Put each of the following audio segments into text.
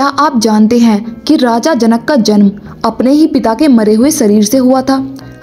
क्या आप जानते हैं कि राजा जनक का जन्म अपने ही पिता के मरे हुए शरीर से हुआ था।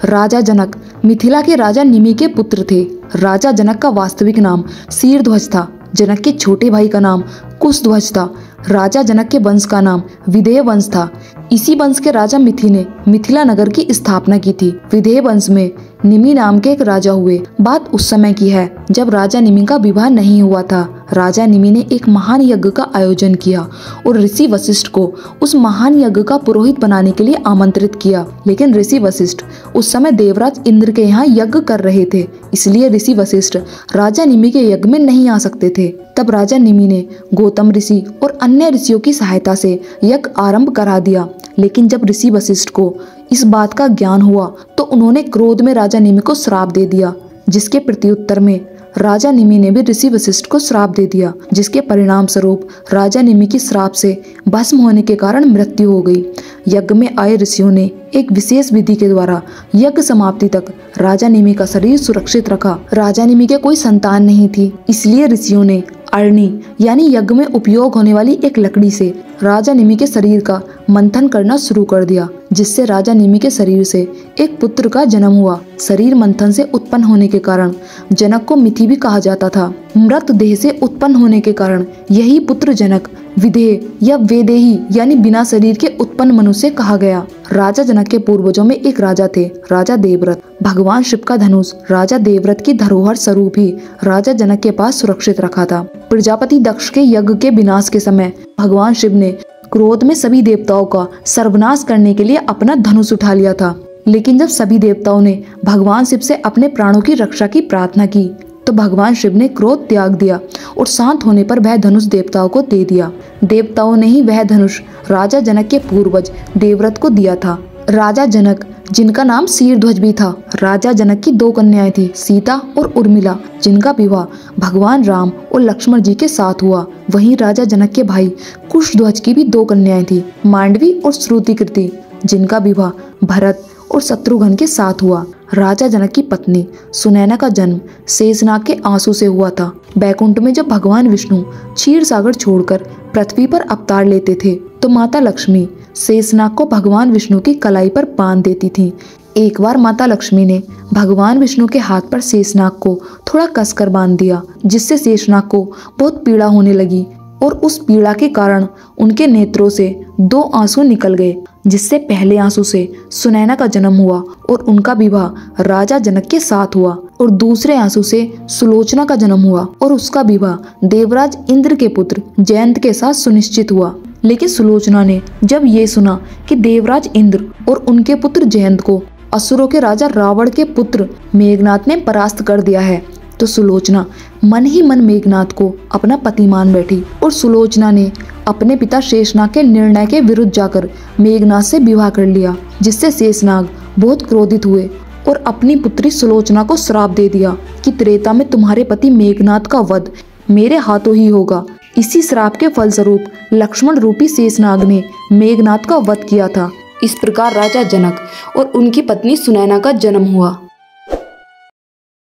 राजा जनक मिथिला के राजा निमि के पुत्र थे। राजा जनक का वास्तविक नाम शीरध्वज था। जनक के छोटे भाई का नाम कुशध्वज था। राजा जनक के वंश का नाम विदेह वंश था। इसी वंश के राजा मिथि ने मिथिला नगर की स्थापना की थी। विदेह वंश में निमि नाम के एक राजा हुए। बात उस समय की है जब राजा निमि का विवाह नहीं हुआ था। राजा निमि ने एक महान यज्ञ का आयोजन किया और ऋषि वशिष्ठ को उस महान यज्ञ का पुरोहित बनाने के लिए आमंत्रित किया। लेकिन ऋषि वशिष्ठ उस समय देवराज इंद्र के यहाँ यज्ञ कर रहे थे, इसलिए ऋषि वशिष्ठ राजा निमि के यज्ञ में नहीं आ सकते थे। तब राजा निमि ने गौतम ऋषि और अन्य ऋषियों की सहायता से यज्ञ आरंभ करा दिया। लेकिन जब ऋषि वशिष्ठ को इस बात का ज्ञान हुआ तो उन्होंने क्रोध में राजा निमि को श्राप दे दिया, जिसके प्रत्युत्तर में राजा निमि ने भी ऋषि वशिष्ठ को श्राप दे दिया, जिसके परिणाम स्वरूप राजा निमि की श्राप से भस्म होने के कारण मृत्यु हो गई। यज्ञ में आए ऋषियों ने एक विशेष विधि के द्वारा यज्ञ समाप्ति तक राजा निमि का शरीर सुरक्षित रखा। राजा निमि के कोई संतान नहीं थी, इसलिए ऋषियों ने अरणी यानी यज्ञ में उपयोग होने वाली एक लकड़ी से राजा निमि के शरीर का मंथन करना शुरू कर दिया, जिससे राजा निमि के शरीर से एक पुत्र का जन्म हुआ। शरीर मंथन से उत्पन्न होने के कारण जनक को मिथि भी कहा जाता था। मृत देह से उत्पन्न होने के कारण यही पुत्र जनक विदेह या वेदेही यानी बिना शरीर के उत्पन्न मनुष्य कहा गया। राजा जनक के पूर्वजों में एक राजा थे, राजा देवव्रत। भगवान शिव का धनुष राजा देवव्रत की धरोहर स्वरूप ही राजा जनक के पास सुरक्षित रखा था। प्रजापति दक्ष के यज्ञ के विनाश के समय भगवान शिव ने क्रोध में सभी देवताओं का सर्वनाश करने के लिए अपना धनुष उठा लिया था। लेकिन जब सभी देवताओं ने भगवान शिव से अपने प्राणों की रक्षा की प्रार्थना की तो भगवान शिव ने क्रोध त्याग दिया और शांत होने पर वह धनुष देवताओं को दे दिया। देवताओं ने ही वह धनुष राजा जनक के पूर्वज देवव्रत को दिया था। राजा जनक जिनका नाम शीरध्वज भी था। राजा जनक की दो कन्याएं थी, सीता और उर्मिला, जिनका विवाह भगवान राम और लक्ष्मण जी के साथ हुआ। वहीं राजा जनक के भाई कुशध्वज की भी दो कन्याएं थी, मांडवी और श्रुतिकृति, जिनका विवाह भरत और शत्रुघ्न के साथ हुआ। राजा जनक की पत्नी सुनैना का जन्म शेषनाग के आंसू से हुआ था। बैकुंठ में जब भगवान विष्णु क्षीर सागर छोड़कर पृथ्वी पर अवतार लेते थे तो माता लक्ष्मी शेषनाग को भगवान विष्णु की कलाई पर बांध देती थी। एक बार माता लक्ष्मी ने भगवान विष्णु के हाथ पर शेषनाग को थोड़ा कसकर बांध दिया, जिससे शेषनाग को बहुत पीड़ा होने लगी और उस पीड़ा के कारण उनके नेत्रों से दो आंसू निकल गए, जिससे पहले आंसू से सुनैना का जन्म हुआ और उनका विवाह राजा जनक के साथ हुआ और दूसरे आंसू से सुलोचना का जन्म हुआ और उसका विवाह देवराज इंद्र के पुत्र जयंत के साथ सुनिश्चित हुआ। लेकिन सुलोचना ने जब ये सुना कि देवराज इंद्र और उनके पुत्र जयंत को असुरों के राजा रावण के पुत्र मेघनाद ने परास्त कर दिया है, तो सुलोचना मन ही मन मेघनाद को अपना पति मान बैठी और सुलोचना ने अपने पिता शेषनाग के निर्णय के विरुद्ध जाकर मेघनाद से विवाह कर लिया, जिससे शेषनाग बहुत क्रोधित हुए और अपनी पुत्री सुलोचना को श्राप दे दिया कि त्रेता में तुम्हारे पति मेघनाद का वध मेरे हाथों ही होगा। इसी श्राप के फलस्वरूप लक्ष्मण रूपी शेषनाग ने मेघनाद का वध किया था। इस प्रकार राजा जनक और उनकी पत्नी सुनैना का जन्म हुआ।